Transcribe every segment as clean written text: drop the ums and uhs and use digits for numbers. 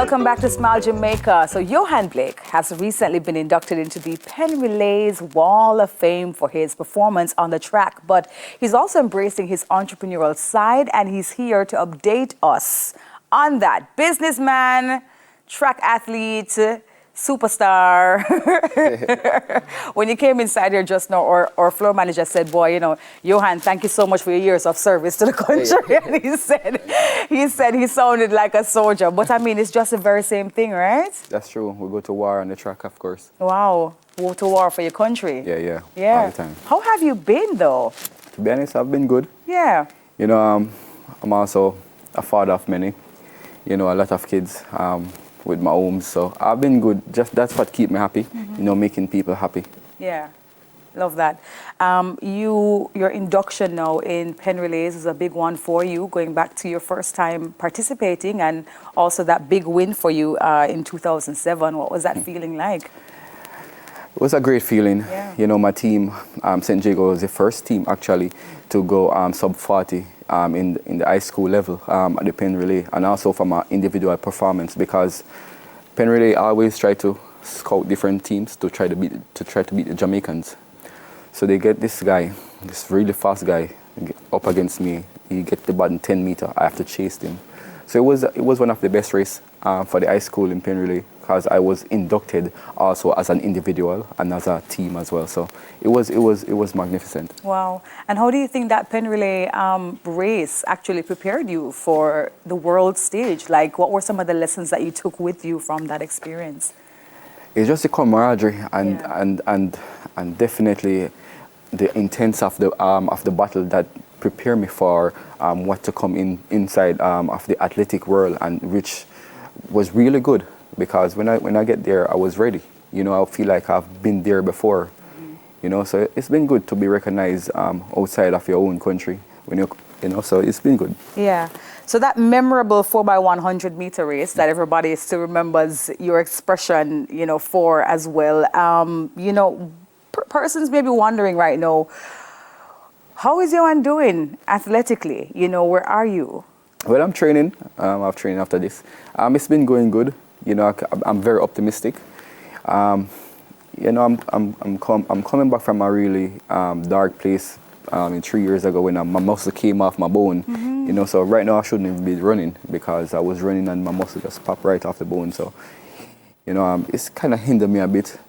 Welcome back to Smile Jamaica. So Yohan Blake has recently been inducted into the Penn Relays Wall of Fame for his performance on the track, but he's also embracing his entrepreneurial side, and he's here to update us on that. Businessman, track athlete, superstar. When you came inside here just now, our floor manager said, boy, you know, Yohan, thank you so much for your years of service to the country. And he said he sounded like a soldier. But I mean, it's just the very same thing, right? That's true. We go to war on the track, of course. Wow. Go to war for your country. Yeah. All the time. How have you been, though? To be honest, I've been good. Yeah. You know, I'm also a father of many. You know, a lot of kids. With my homes, so I've been good. Just that's what keep me happy, you know, making people happy. Yeah, love that. Your induction now in Penn Relays is a big one for you, going back to your first time participating, and also that big win for you in 2007. What was that feeling like? It was a great feeling. Yeah. You know, my team, St. Jago, was the first team actually to go sub 40 in the high school level at the Penn Relay, and also from my individual performance, because Penn Relay always try to scout different teams to try to beat the Jamaicans. So they get this guy, this really fast guy, up against me. He get the ball in 10 meters. I have to chase him. So it was one of the best races for the high school in Penn Relay, because I was inducted also as an individual and as a team as well. So it was magnificent. Wow. And how do you think that Penn Relay race actually prepared you for the world stage? Like, what were some of the lessons that you took with you from that experience? It's just the camaraderie and definitely the intense of the battle that prepared me for what to come inside of the athletic world, and which was really good, because when I get there, I was ready. You know, I feel like I've been there before. You know, so it's been good to be recognized outside of your own country. So it's been good. Yeah. So that memorable 4x100 meter race that everybody still remembers your expression, you know, for as well. You know, persons may be wondering right now, how is Yohan doing athletically? You know, where are you? Well, I'm training. I've trained after this. It's been going good. You know, I'm very optimistic. You know, I'm coming back from a really dark place 3 years ago when my muscle came off my bone. You know, so right now I shouldn't even be running, because I was running and my muscle just popped right off the bone. So, you know, it's kind of hindered me a bit.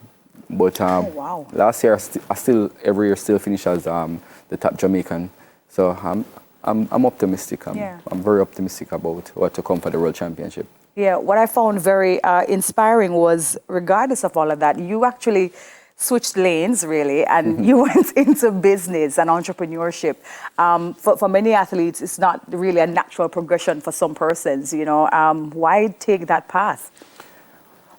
But wow. Last year I still every year still finish as the top Jamaican. So I'm optimistic. I'm very optimistic about what to come for the World Championship. Yeah, what I found very inspiring was, regardless of all of that, you actually switched lanes, really, and you went into business and entrepreneurship. For many athletes, it's not really a natural progression for some persons, you know. Why take that path?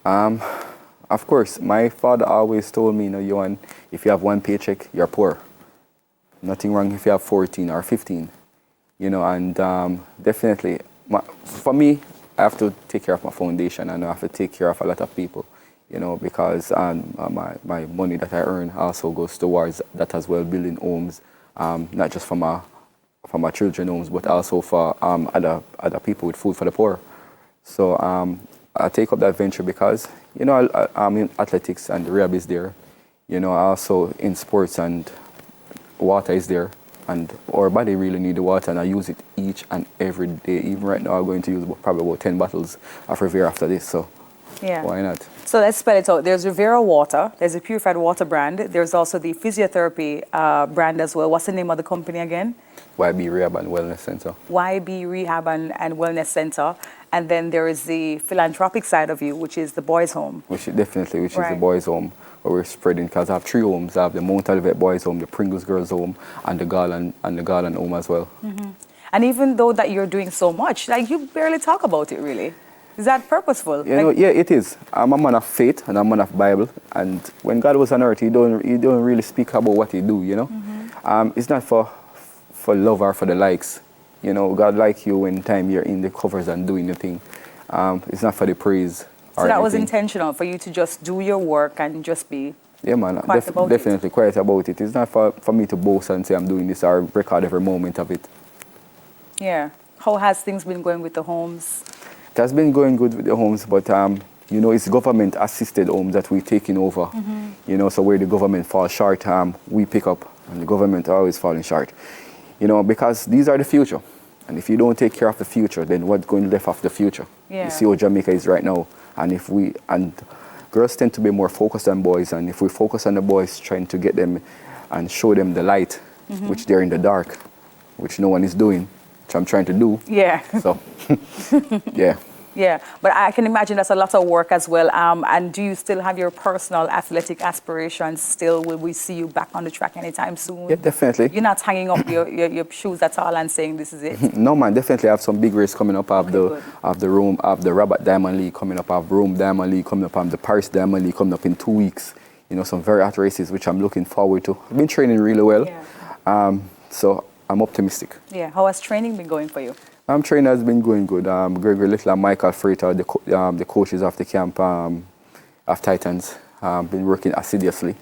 Of course, my father always told me, you know, Yohan, if you have one paycheck, you're poor. Nothing wrong if you have 14 or 15, you know, and definitely, for me, I have to take care of my foundation, and I have to take care of a lot of people, you know, because my money that I earn also goes towards that as well, building homes, not just for my children's homes, but also for other people with food for the poor. So I take up that venture because, you know, I'm in athletics and the rehab is there. You know, also in sports, and water is there. And our body really need the water, and I use it each and every day. Even right now, I'm going to use probably about 10 bottles of Rivera after this, so yeah. Why not? So let's spell it out. There's Rivera water, there's a purified water brand, there's also the physiotherapy brand as well. What's the name of the company again? YB Rehab and Wellness Center. YB Rehab and Wellness Center. And then there is the philanthropic side of you, which is the boys' home. Which is the boys' home, where we're spreading, because I have 3 homes. I have the Mount Olivet boys' home, the Pringles girls' home, and the Garland home as well. And even though that you're doing so much, like, you barely talk about it, really. Is that purposeful? You know, yeah, it is. I'm a man of faith and I'm a man of Bible. And when God was on earth, he don't really speak about what he do, you know. It's not for love or for the likes. You know, God like you when time you're in the covers and doing the thing. It's not for the praise. So that was intentional for you to just do your work and just be definitely quiet about it. It's not for me to boast and say I'm doing this or record every moment of it. Yeah. How has things been going with the homes? has been going good with the homes, but you know, it's government-assisted homes that we're taking over. You know, so where the government falls short, we pick up, and the government are always falling short. You know, because these are the future. And if you don't take care of the future, then what's going left of the future? Yeah. You see how Jamaica is right now. And girls tend to be more focused on boys, and if we focus on the boys, trying to get them and show them the light, which they're in the dark, which no one is doing, which I'm trying to do. Yeah. So, yeah. Yeah, but I can imagine that's a lot of work as well. And do you still have your personal athletic aspirations still? Will we see you back on the track anytime soon? Yeah, definitely. You're not hanging up your shoes at all and saying this is it? No, man, definitely. I have some big races coming up. I have the Rabat Diamond League coming up. I have Rome Diamond League coming up. I have the Paris Diamond League coming up in 2 weeks. You know, some very hot races, which I'm looking forward to. I've been training really well. Yeah. So I'm optimistic. Yeah. How has training been going for you? Training has been going good. Gregory Little and Michael Freighter, the coaches of the camp of Titans, been working assiduously,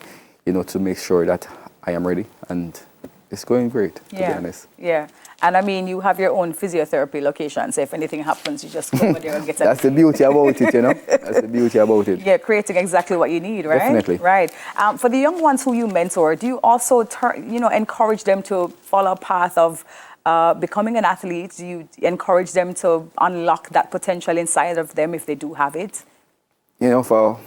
you know, to make sure that I am ready, and it's going great, to be honest. Yeah. And I mean, you have your own physiotherapy location, so if anything happens, you just go over there and get it. That's the beauty about it, you know. That's the beauty about it. Yeah, creating exactly what you need, right? Definitely. Right. For the young ones who you mentor, do you also, encourage them to follow a path of becoming an athlete? Do you encourage them to unlock that potential inside of them if they do have it? You know, for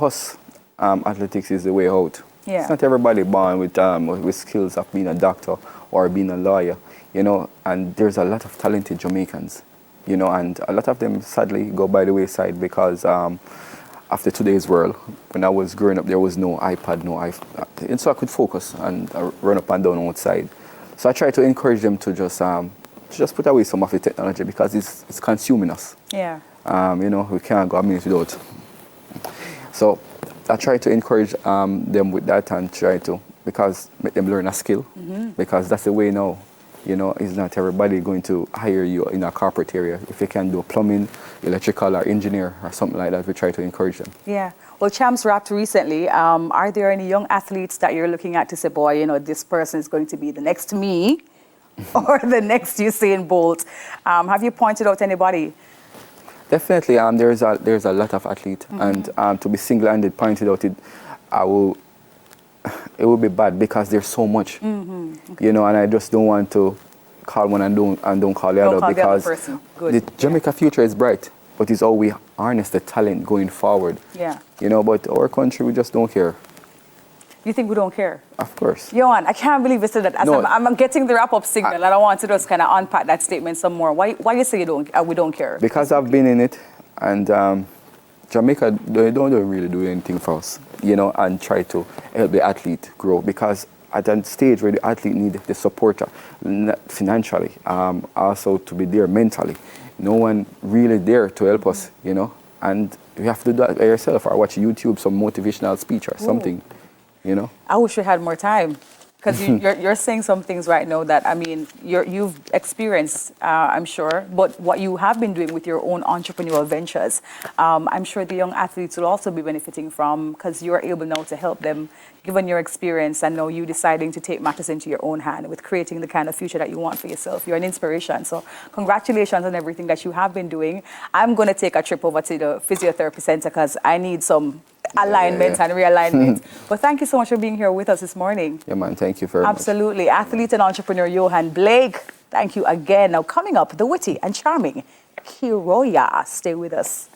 us, athletics is the way out. Yeah. It's not everybody born with skills of being a doctor or being a lawyer, you know, and there's a lot of talented Jamaicans, you know, and a lot of them sadly go by the wayside because after today's world, when I was growing up, there was no iPad, no iPhone, and so I could focus and run up and down outside. So I try to encourage them to just put away some of the technology because it's consuming us. Yeah. You know, we can't go a minute without. So I try to encourage them with that and try to, because make them learn a skill, because that's the way now. You know, it's not everybody going to hire you in a corporate area. If you can do plumbing, electrical, or engineer, or something like that, we try to encourage them. Yeah. Well, Champs wrapped recently. Are there any young athletes that you're looking at to say, boy, you know, this person is going to be the next me or the next Usain Bolt? Have you pointed out anybody? Definitely. There's a lot of athletes, and to be single-handed pointed out, it would be bad because there's so much, Okay. you know, and I just don't want to call one and don't call the other because the Jamaica future is bright, but it's all we harness the talent going forward. Yeah. You know, but our country, we just don't care. You think we don't care? Of course. Yohan, I can't believe you said that. As no, I'm getting the wrap-up signal, and I want to just kind of unpack that statement some more. Why you say we don't care? Because I've been in it, and Jamaica, they don't really do anything for us, you know, and try to help the athlete grow. Because at that stage where the athlete needs the support financially, also to be there mentally, no one really there to help us, you know, and you have to do that by yourself or watch YouTube, some motivational speech or something, you know. I wish we had more time. Because you're saying some things right now that, I mean, you've experienced, I'm sure, but what you have been doing with your own entrepreneurial ventures, I'm sure the young athletes will also be benefiting from, because you're able now to help them, given your experience and now you deciding to take matters into your own hand with creating the kind of future that you want for yourself. You're an inspiration. So congratulations on everything that you have been doing. I'm going to take a trip over to the physiotherapy center because I need some alignment and realignment. But thank you so much for being here with us this morning. Yeah, man. Thank you very much. Absolutely. Athlete and entrepreneur Yohan Blake. Thank you again. Now coming up, the witty and charming Kiroya. Stay with us.